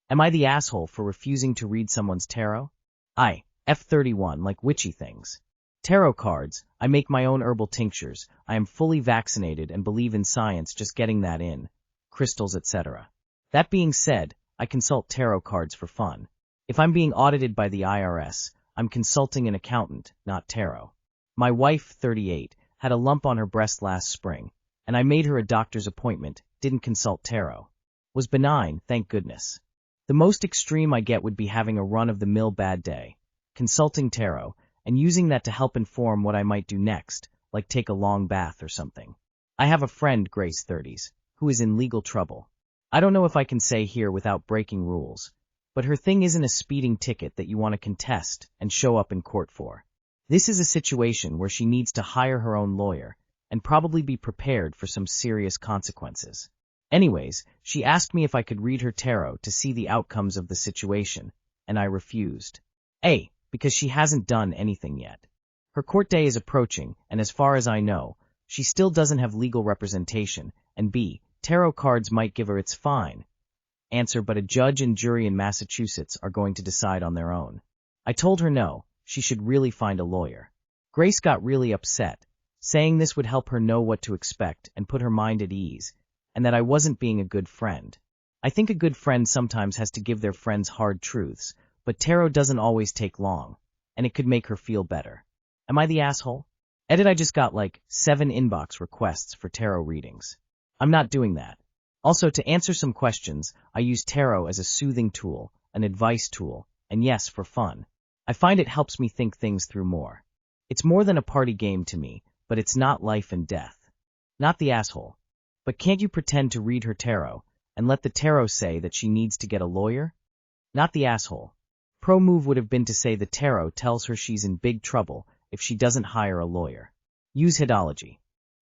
Am I the asshole for refusing to read someone's tarot? I, F31, like witchy things. Tarot cards, I make my own herbal tinctures, I am fully vaccinated and believe in science, just getting that in. Crystals, etc. That being said, I consult tarot cards for fun. If I'm being audited by the IRS, I'm consulting an accountant, not tarot. My wife, 38, had a lump on her breast last spring, and I made her a doctor's appointment, didn't consult tarot. Was benign, thank goodness. The most extreme I get would be having a run-of-the-mill bad day, consulting tarot, and using that to help inform what I might do next, like take a long bath or something. I have a friend, Grace 30s, who is in legal trouble. I don't know if I can say here without breaking rules, but her thing isn't a speeding ticket that you want to contest and show up in court for. This is a situation where she needs to hire her own lawyer and probably be prepared for some serious consequences. Anyways, she asked me if I could read her tarot to see the outcomes of the situation, and I refused. A, because she hasn't done anything yet. Her court day is approaching, and as far as I know, she still doesn't have legal representation, and B, tarot cards might give her its fine answer, but a judge and jury in Massachusetts are going to decide on their own. I told her no, she should really find a lawyer. Grace got really upset, saying this would help her know what to expect and put her mind at ease, and that I wasn't being a good friend. I think a good friend sometimes has to give their friends hard truths, but tarot doesn't always take long, and it could make her feel better. Am I the asshole? I just got like 7 inbox requests for tarot readings. I'm not doing that. Also, to answer some questions, I use tarot as a soothing tool, an advice tool, and yes, for fun. I find it helps me think things through more. It's more than a party game to me, but it's not life and death. Not the asshole. But can't you pretend to read her tarot and let the tarot say that she needs to get a lawyer? Not the asshole. Pro move would have been to say the tarot tells her she's in big trouble if she doesn't hire a lawyer. Use hedology.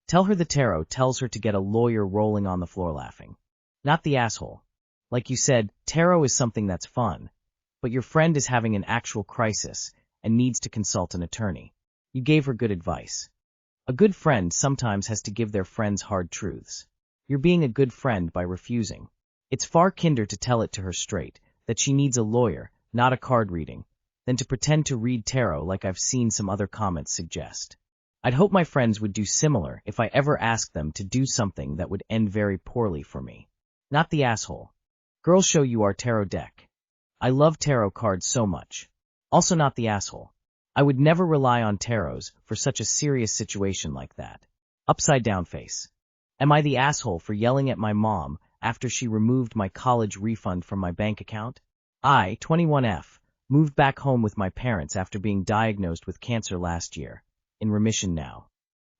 Tell her the tarot tells her to get a lawyer, rolling on the floor laughing. Not the asshole. Like you said, tarot is something that's fun, but your friend is having an actual crisis and needs to consult an attorney. You gave her good advice. A good friend sometimes has to give their friends hard truths. You're being a good friend by refusing. It's far kinder to tell it to her straight, that she needs a lawyer, not a card reading, than to pretend to read tarot like I've seen some other comments suggest. I'd hope my friends would do similar if I ever asked them to do something that would end very poorly for me. Not the asshole. Girl, show you our tarot deck. I love tarot cards so much. Also not the asshole. I would never rely on tarots for such a serious situation like that. Upside down face. Am I the asshole for yelling at my mom after she removed my college refund from my bank account? I, 21F, moved back home with my parents after being diagnosed with cancer last year. In remission now.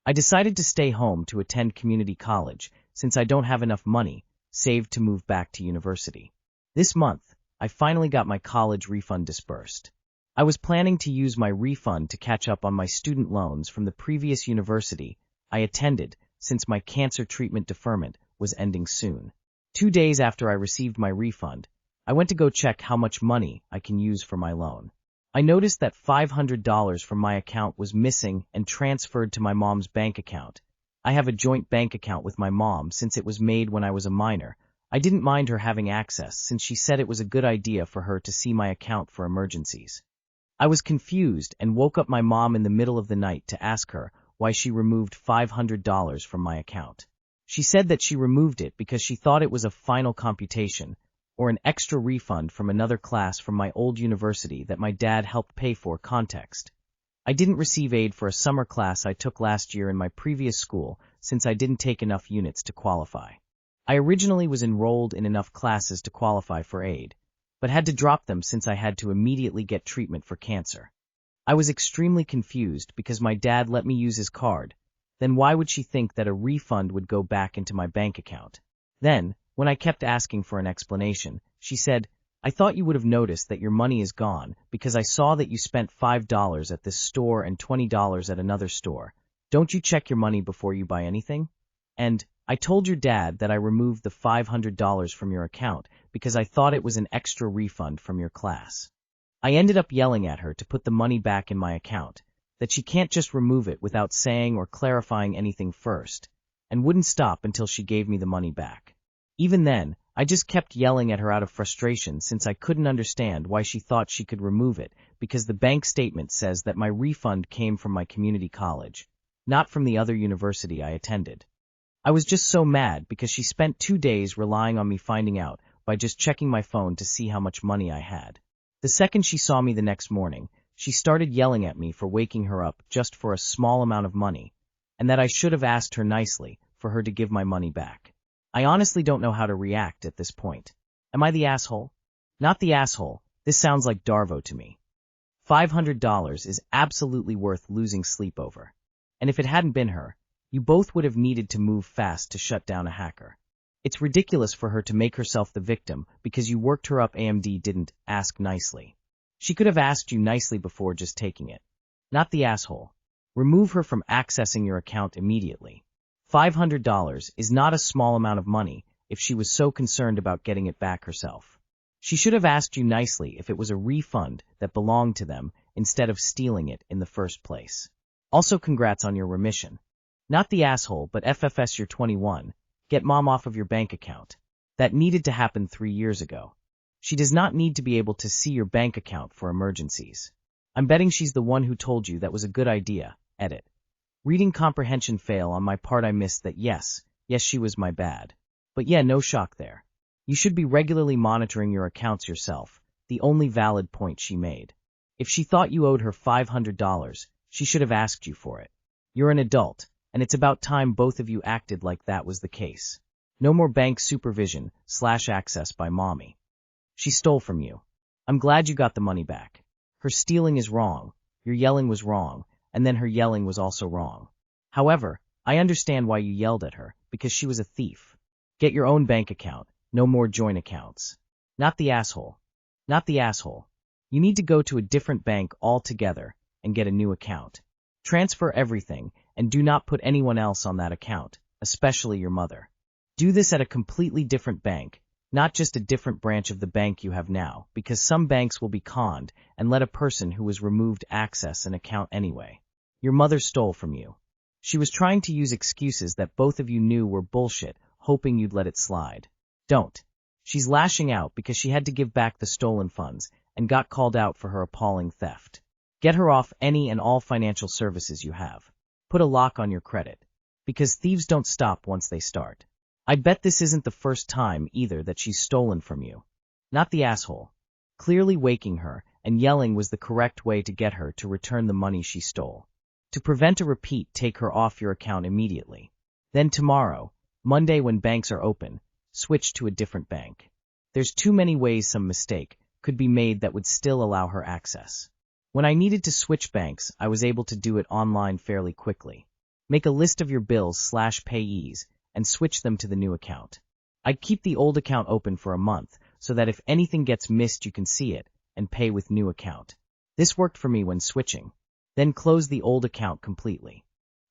I decided to stay home to attend community college since I don't have enough money saved to move back to university. This month, I finally got my college refund disbursed. I was planning to use my refund to catch up on my student loans from the previous university I attended since my cancer treatment deferment was ending soon. 2 days after I received my refund, I went to go check how much money I can use for my loan. I noticed that $500 from my account was missing and transferred to my mom's bank account. I have a joint bank account with my mom since it was made when I was a minor. I didn't mind her having access since she said it was a good idea for her to see my account for emergencies. I was confused and woke up my mom in the middle of the night to ask her why she removed $500 from my account. She said that she removed it because she thought it was a final computation, or an extra refund from another class from my old university that my dad helped pay for. Context. I didn't receive aid for a summer class I took last year in my previous school since I didn't take enough units to qualify. I originally was enrolled in enough classes to qualify for aid, but had to drop them since I had to immediately get treatment for cancer. I was extremely confused because my dad let me use his card. Then why would she think that a refund would go back into my bank account? Then, when I kept asking for an explanation, she said, I thought you would have noticed that your money is gone because I saw that you spent $5 at this store and $20 at another store. Don't you check your money before you buy anything? And, I told your dad that I removed the $500 from your account because I thought it was an extra refund from your class. I ended up yelling at her to put the money back in my account, that she can't just remove it without saying or clarifying anything first, and wouldn't stop until she gave me the money back. Even then, I just kept yelling at her out of frustration since I couldn't understand why she thought she could remove it, because the bank statement says that my refund came from my community college, not from the other university I attended. I was just so mad because she spent 2 days relying on me finding out by just checking my phone to see how much money I had. The second she saw me the next morning, she started yelling at me for waking her up just for a small amount of money, and that I should have asked her nicely for her to give my money back. I honestly don't know how to react at this point. Am I the asshole? Not the asshole. This sounds like Darvo to me. $500 is absolutely worth losing sleep over. And if it hadn't been her, you both would have needed to move fast to shut down a hacker. It's ridiculous for her to make herself the victim because you worked her up. AMD didn't ask nicely. She could have asked you nicely before just taking it. Not the asshole. Remove her from accessing your account immediately. $500 is not a small amount of money if she was so concerned about getting it back herself. She should have asked you nicely if it was a refund that belonged to them instead of stealing it in the first place. Also, congrats on your remission. Not the asshole, but FFS, you're 21. Get mom off of your bank account. That needed to happen 3 years ago. She does not need to be able to see your bank account for emergencies. I'm betting she's the one who told you that was a good idea. Edit. Reading comprehension fail on my part. I missed that. Yes, she was my bad. But yeah, no shock there. You should be regularly monitoring your accounts yourself, the only valid point she made. If she thought you owed her $500, she should have asked you for it. You're an adult, and it's about time both of you acted like that was the case. No more bank supervision / access by mommy. She stole from you. I'm glad you got the money back. Her stealing is wrong, your yelling was wrong, and then her yelling was also wrong. However, I understand why you yelled at her, because she was a thief. Get your own bank account, no more joint accounts. Not the asshole. Not the asshole. You need to go to a different bank altogether and get a new account. Transfer everything, and do not put anyone else on that account, especially your mother. Do this at a completely different bank, not just a different branch of the bank you have now, because some banks will be conned and let a person who was removed access an account anyway. Your mother stole from you. She was trying to use excuses that both of you knew were bullshit, hoping you'd let it slide. Don't. She's lashing out because she had to give back the stolen funds and got called out for her appalling theft. Get her off any and all financial services you have. Put a lock on your credit. Because thieves don't stop once they start. I bet this isn't the first time either that she's stolen from you. Not the asshole. Clearly waking her and yelling was the correct way to get her to return the money she stole. To prevent a repeat, take her off your account immediately. Then tomorrow, Monday when banks are open, switch to a different bank. There's too many ways some mistake could be made that would still allow her access. When I needed to switch banks, I was able to do it online fairly quickly. Make a list of your bills / payees and switch them to the new account. I'd keep the old account open for a month so that if anything gets missed you can see it and pay with new account. This worked for me when switching. Then close the old account completely.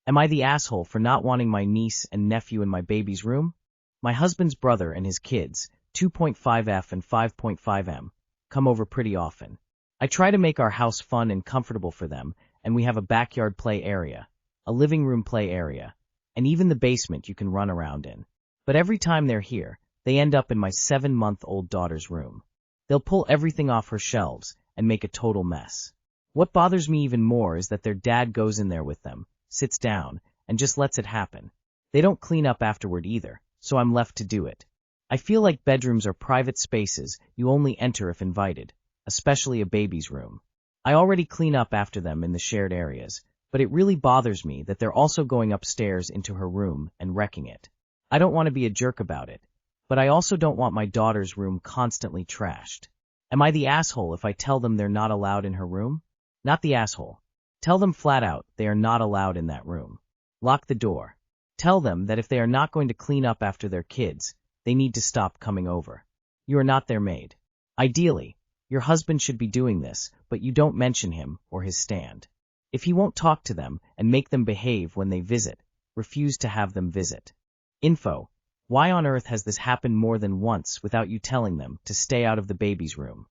Am I the asshole for not wanting my niece and nephew in my baby's room? My husband's brother and his kids, 2.5F and 5.5M, come over pretty often. I try to make our house fun and comfortable for them, and we have a backyard play area, a living room play area, and even the basement you can run around in. But every time they're here, they end up in my 7-month-old daughter's room. They'll pull everything off her shelves and make a total mess. What bothers me even more is that their dad goes in there with them, sits down, and just lets it happen. They don't clean up afterward either, so I'm left to do it. I feel like bedrooms are private spaces you only enter if invited, especially a baby's room. I already clean up after them in the shared areas, but it really bothers me that they're also going upstairs into her room and wrecking it. I don't want to be a jerk about it, but I also don't want my daughter's room constantly trashed. Am I the asshole if I tell them they're not allowed in her room? Not the asshole. Tell them flat out they are not allowed in that room. Lock the door. Tell them that if they are not going to clean up after their kids, they need to stop coming over. You are not their maid. Ideally, your husband should be doing this, but you don't mention him or his stand. If he won't talk to them and make them behave when they visit, refuse to have them visit. Info: why on earth has this happened more than once without you telling them to stay out of the baby's room?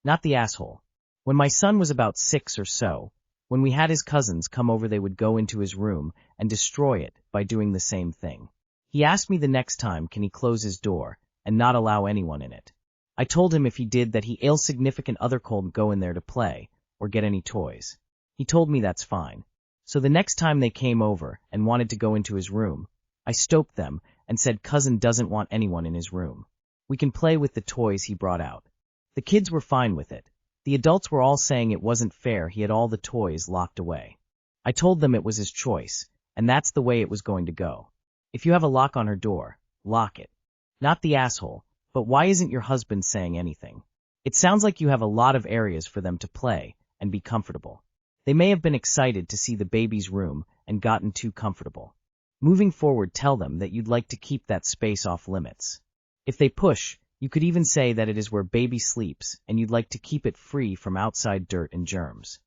Not the asshole. When my son was about 6 or so, when we had his cousins come over, they would go into his room and destroy it by doing the same thing. He asked me the next time, can he close his door, and not allow anyone in it. I told him if he did that he ill significant other cold go in there to play, or get any toys. He told me that's fine. So the next time they came over and wanted to go into his room, I stopped them and said cousin doesn't want anyone in his room. We can play with the toys he brought out. The kids were fine with it. The adults were all saying it wasn't fair he had all the toys locked away. I told them it was his choice, and that's the way it was going to go. If you have a lock on her door, lock it. Not the asshole, but why isn't your husband saying anything? It sounds like you have a lot of areas for them to play and be comfortable. They may have been excited to see the baby's room and gotten too comfortable. Moving forward, tell them that you'd like to keep that space off limits. If they push, you could even say that it is where baby sleeps and you'd like to keep it free from outside dirt and germs.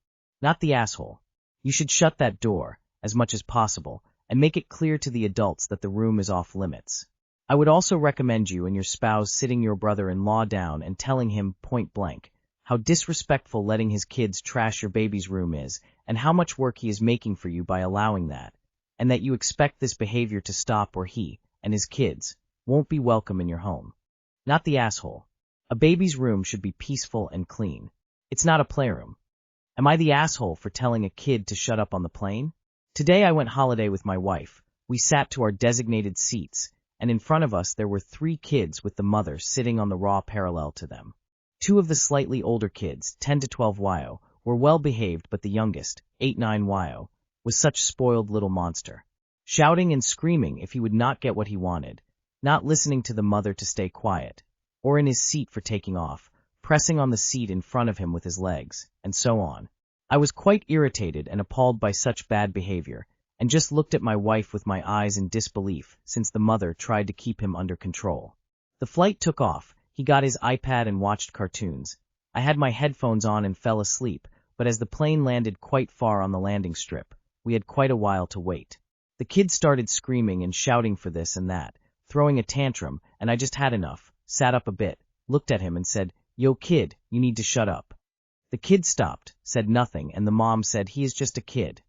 Not the asshole. You should shut that door, as much as possible, and make it clear to the adults that the room is off limits. I would also recommend you and your spouse sitting your brother-in-law down and telling him point blank how disrespectful letting his kids trash your baby's room is and how much work he is making for you by allowing that, and that you expect this behavior to stop or he, and his kids, won't be welcome in your home. Not the asshole. A baby's room should be peaceful and clean. It's not a playroom. Am I the asshole for telling a kid to shut up on the plane? Today I went holiday with my wife. We sat to our designated seats, and in front of us there were 3 kids with the mother sitting on the raw parallel to them. 2 of the slightly older kids, 10 to 12 YO, were well behaved, but the youngest, 8-9 YO, was such spoiled little monster. Shouting and screaming if he would not get what he wanted, not listening to the mother to stay quiet, or in his seat for taking off, pressing on the seat in front of him with his legs, and so on. I was quite irritated and appalled by such bad behavior, and just looked at my wife with my eyes in disbelief since the mother tried to keep him under control. The flight took off. He got his iPad and watched cartoons. I had my headphones on and fell asleep, but as the plane landed quite far on the landing strip, we had quite a while to wait. The kids started screaming and shouting for this and that, throwing a tantrum, and I just had enough, sat up a bit, looked at him and said, "Yo kid, you need to shut up." The kid stopped, said nothing, and the mom said he is just a kid.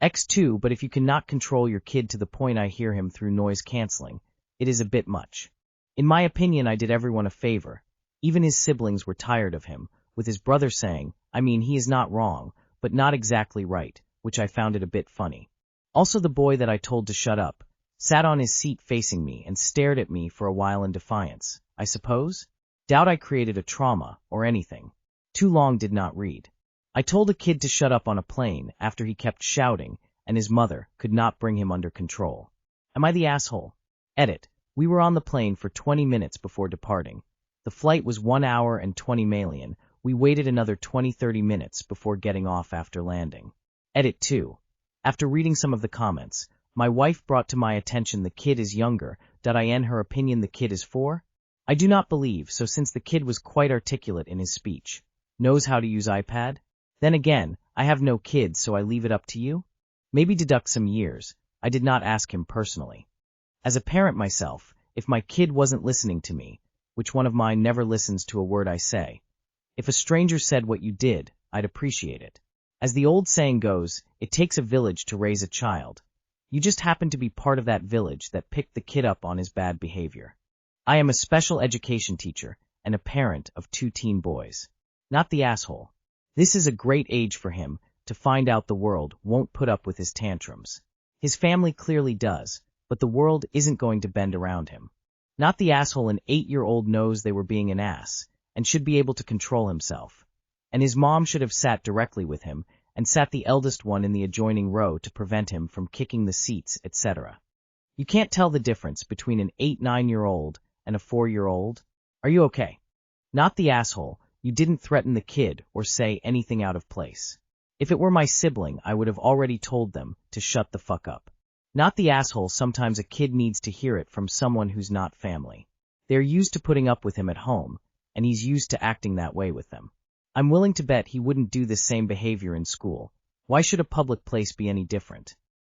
X2, but if you cannot control your kid to the point I hear him through noise cancelling, it is a bit much. In my opinion, I did everyone a favor. Even his siblings were tired of him, with his brother saying, I mean, he is not wrong, but not exactly right, which I found it a bit funny. Also the boy that I told to shut up, sat on his seat facing me and stared at me for a while in defiance, I suppose? Doubt I created a trauma, or anything. Too long did not read. I told a kid to shut up on a plane after he kept shouting, and his mother could not bring him under control. Am I the asshole? Edit. We were on the plane for 20 minutes before departing. The flight was 1 hour and 20 million. We waited another 20-30 minutes before getting off after landing. Edit 2. After reading some of the comments, my wife brought to my attention the kid is younger. Did I in her opinion the kid is 4? I do not believe so, since the kid was quite articulate in his speech. Knows how to use iPad? Then again, I have no kids, so I leave it up to you? Maybe deduct some years. I did not ask him personally. As a parent myself, if my kid wasn't listening to me, which one of mine never listens to a word I say, if a stranger said what you did, I'd appreciate it. As the old saying goes, it takes a village to raise a child. You just happen to be part of that village that picked the kid up on his bad behavior. I am a special education teacher and a parent of 2 teen boys. Not the asshole. This is a great age for him to find out the world won't put up with his tantrums. His family clearly does, but the world isn't going to bend around him. Not the asshole. An 8-year-old knows they were being an ass and should be able to control himself. And his mom should have sat directly with him and sat the eldest one in the adjoining row to prevent him from kicking the seats, etc. You can't tell the difference between an 8-9-year-old and a 4-year-old? Are you okay? Not the asshole. You didn't threaten the kid or say anything out of place. If it were my sibling, I would have already told them to shut the fuck up. Not the asshole. Sometimes a kid needs to hear it from someone who's not family. They're used to putting up with him at home, and he's used to acting that way with them. I'm willing to bet he wouldn't do the same behavior in school. Why should a public place be any different?